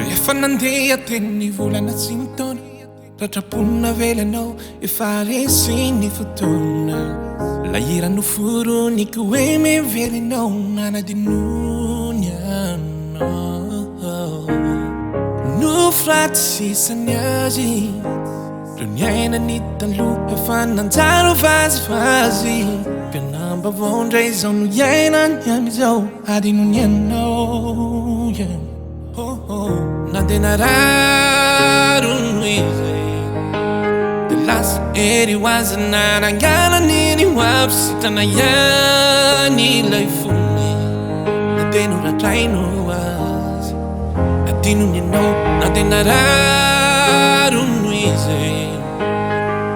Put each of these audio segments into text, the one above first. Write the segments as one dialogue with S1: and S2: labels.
S1: Rehefa nandeha teny ny volana sy ny taona, ratraponina velanao efa resy ny fotoana. Lahira no foroniko hoe mivelinao nanadinony anao. Nofraty sisany azy reo ny ainany taloha efa nanjaro vazivazy. Mpianamba vao ndray izao no iainany amizao adinony anao. Nandena raro no izy de lasa ery hoazy nanangalany ho avy sitrana ihany ilay fony. Nadeno ratraino azy adinony anao. Nandena raro no izy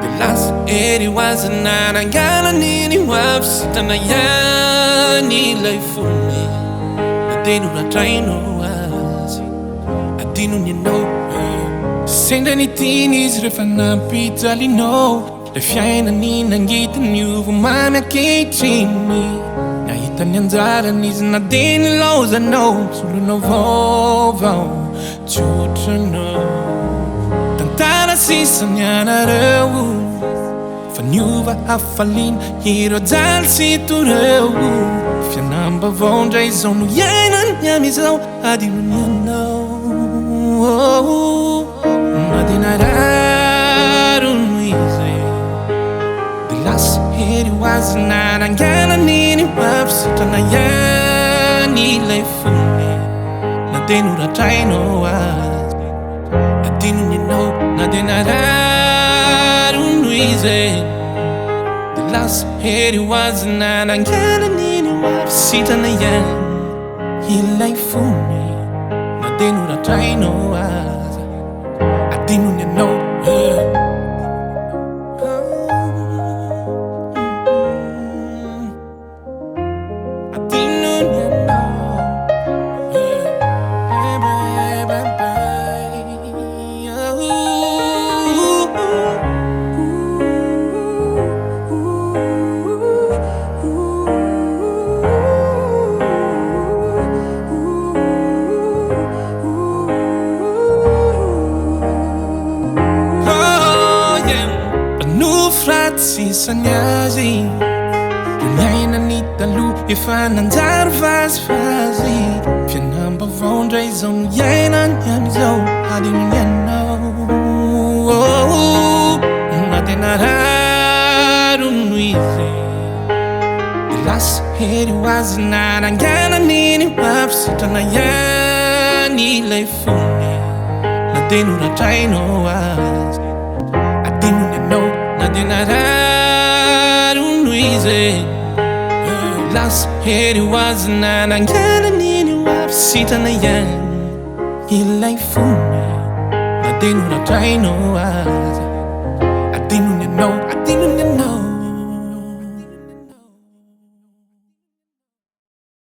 S1: de lasa ery hoazy nanangalany ho avy sitrana ihany ilay fony. Nadeno ratraino azy adinony anao. Sendra nitiny izy rehefa nampitalinao, le fiainany nangitany ovo mamy ankehitriny. Nahitany anjarany izy na de nilaozanao, solonao vaovao tsotranao. Tantara sisany anareo fa niova hafaliana ireo jaly sy toreo. Fianamba vao ndray izao no iainany amizao adinony anao. Nadena raro no izy de lasa ery hoazy nanangalany ho avy sitrana ihany ilay fony. Nadeno ratraino azy adinony anao. Nadena raro no izy de lasa ery hoazy nanangalany ho avy sitrana ihany ilay fony. Nadeno ratraino azy adinony anao. Adinony anao. Nofraty sisany azy reo ny ainany taloha efa nanjaro vazivazy. Fianamba vao ndray izao no iainany amizao adinony anao. Nadena raro no izy de lasa ery hoazy nanangalany ho avy sitrana ihany ilay fony. Nadeno ratraino azy adinony anao. Nadena raro no izy lasa ery hoazy nanangalany ho avy sitrana ihany ilay fony. Nadeno ratraino azy adinony anao. Adinony anao.